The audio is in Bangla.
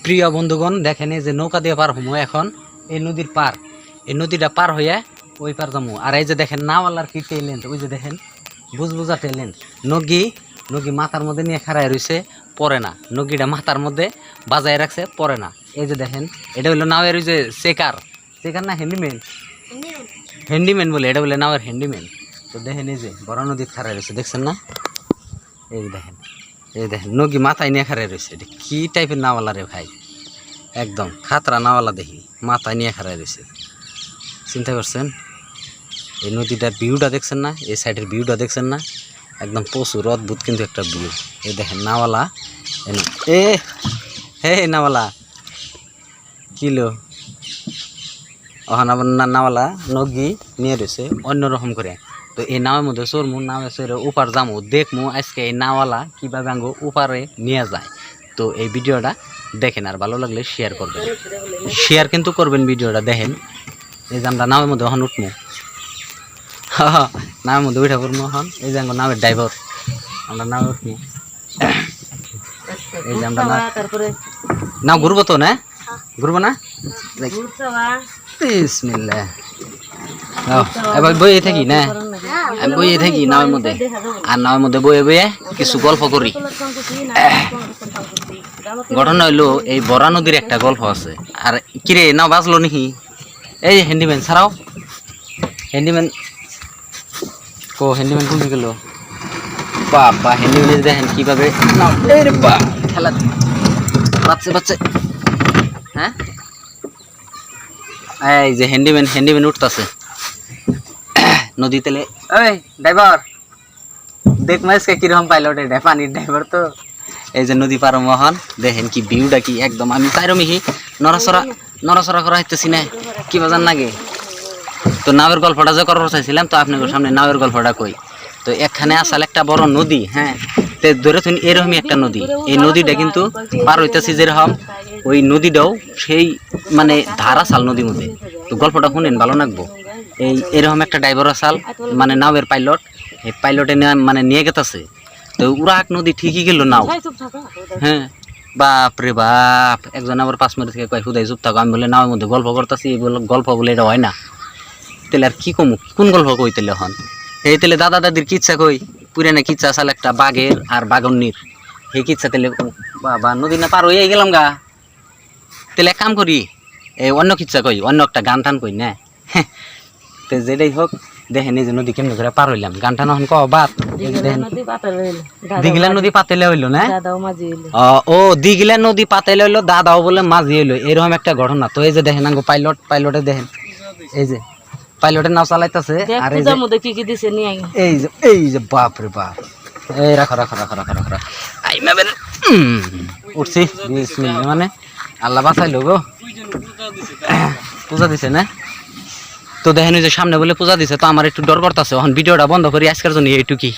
প্রিয় বন্ধুগণ দেখেন এই যে নৌকা দিয়ে পার হমো এখন এই নদীর পার এই নদীটা পার হইয়া ওই পার যাবো আর এই যে দেখেন নাওয়ালার কি ট্যালেন্ট ওই যে দেখেন বুঝবুঝা ট্যালেন্ট নগি নগি মাথার মধ্যে নিয়ে খাড়ায় রয়েছে পরে না নগিটা মাথার মধ্যে বাজায় রাখছে পরে না এই যে দেখেন এটা হলো নাওয়ের ওই যে চেকার চেকার না হ্যান্ডিম্যান হ্যান্ডিম্যান বলে এটা বলে নাওয়ের হ্যান্ডিম্যান তো দেখেন এই যে বড় নদীর খাড়ায় রয়েছে দেখছেন না এই দেখেন নগি মাথায় নিয়ে খাড়ায় রয়েছে এটা কি টাইপের নাওয়ালা রে ভাই একদম খাতরা নাওয়ালা দেখি মাথায় নিয়ে খাড়ায় রয়েছে চিন্তা করছেন এই নদীটার ভিউটা দেখছেন না এই সাইডের ভিউটা দেখছেন না একদম প্রচুর অদ্ভুত কিন্তু একটা ভিউ এই দেখেন নাওয়ালা এ হে নাওয়ালা কিলো নাওয়ালা নগি নিয়ে রয়েছে অন্যরকম করে তো এই নাওয়ের মধ্যে চড়মু নাওয়ে চড়ে উপার যামু দেখমু আজকে এই নাওয়ালা কীভাবে আঙ্গো উপারে নিয়ে যায় তো এই ভিডিওটা দেখেন আর ভালো লাগলে শেয়ার করবেন শেয়ার কিন্তু করবেন ভিডিওটা দেখেন এই যে আমরা নাওয়ের মধ্যে এখন উঠমু নাওয়ের মধ্যে উঠা পড়মু এখন এই যে আঙ্গো নাওয়ের ড্রাইভার আমরা নাওয়ে উঠমু এই যে আমরা নাও ঘুরবো তো না ঘুরবো না বিসমিল্লাহ এবার বইয়ে থাকি না আমি বইয়ে থাকি নাওয়ের মধ্যে আর নাওয়ের মধ্যে বইয়ে বইয়ে কিছু গল্প করি ঘটনা হইলো এই বরা নদীর একটা গল্প আছে আর কিরে নাও বাঁচলো নাকি এই হ্যান্ডিম্যান ছাড়াও হ্যান্ডিম্যান হ্যান্ডিম্যান কোন গেল বাবা হ্যান্ডিম্যান দেখেন কিভাবে খেলা বাচ্চা হ্যাঁ এই যে হ্যান্ডিম্যান উঠতেছে নদী তেলে এই ড্রাইভার দেখ মাইসকে কিরকম পাইলট এটা পানির ড্রাইভার তো এই যে নদী পার মহান দেখেন কি ভিউটা কি একদম আমি চাইরো মিহি নড়াচড়া করা হইতেছি না কি বাজার লাগে তো নাওয়ের গল্পটা যে করার চাইছিলাম তো আপনাদের সামনে নাওয়ের গল্পটা কই তো এখানে আসাল একটা বড় নদী হ্যাঁ তো ধরে তুমি এরকমই একটা নদী এই নদীটা কিন্তু পার হইতেছি যেরকম ওই নদীটাও সেই মানে ধারা সাল নদীর মধ্যে তো গল্পটা শুনেন ভালো লাগবো এই এরকম একটা ড্রাইভার আসাল মানে নাওয়ের পাইলট এই পাইলটে মানে নিয়ে গেতেছে তো উড়াক নদী ঠিকই গেল নাও হ্যাঁ বাপ রে বাপ একজন আবার 5 মিনিট থেকে কয় হুদাই চুপ থাকো আমি বলে নাওয়ের মধ্যে গল্প করতেছি গল্প বলে এটা হয় না তাহলে আর কি কমু কোন গল্প কই তাহলে হন এই তাহলে দাদা দাদির কিচ্ছা কই পুরানা কিচ্ছা আসাল একটা বাঘের আর বাঘন্নির এই কিচ্ছা তাহলে বাবা নদী না পার হয়ে গেলাম গা তাহলে এক কাম করি এই অন্য কিচ্ছা কই অন্য একটা গান টান কই না তো যেটাই হোক দেখেন এই যে নদী কেমন করে পার হইলাম গান টান এখন কও বাত দিঘিলা নদী পাতেলে হইলো না ও দিঘিলা নদী পাতেলে হইলো দাদাও বলে মাঝি হইলো এরকম একটা ঘটনা তো এই যে দেখেন আঙ্গো পাইলটে দেখেন এই যে পাইলটের নাও চালাইতেছে আর এই যে বাপ রে বাপ এই রাখো উঠছি মানে আল্লাহ বাঁচাইলো গো পূজা দিছে না তো দেখেন যে সামনে বলে পূজা দিছে তো আমার একটু ডর করতেছে এখন ভিডিওটা বন্ধ করি আজকের জন্য এইটুকুই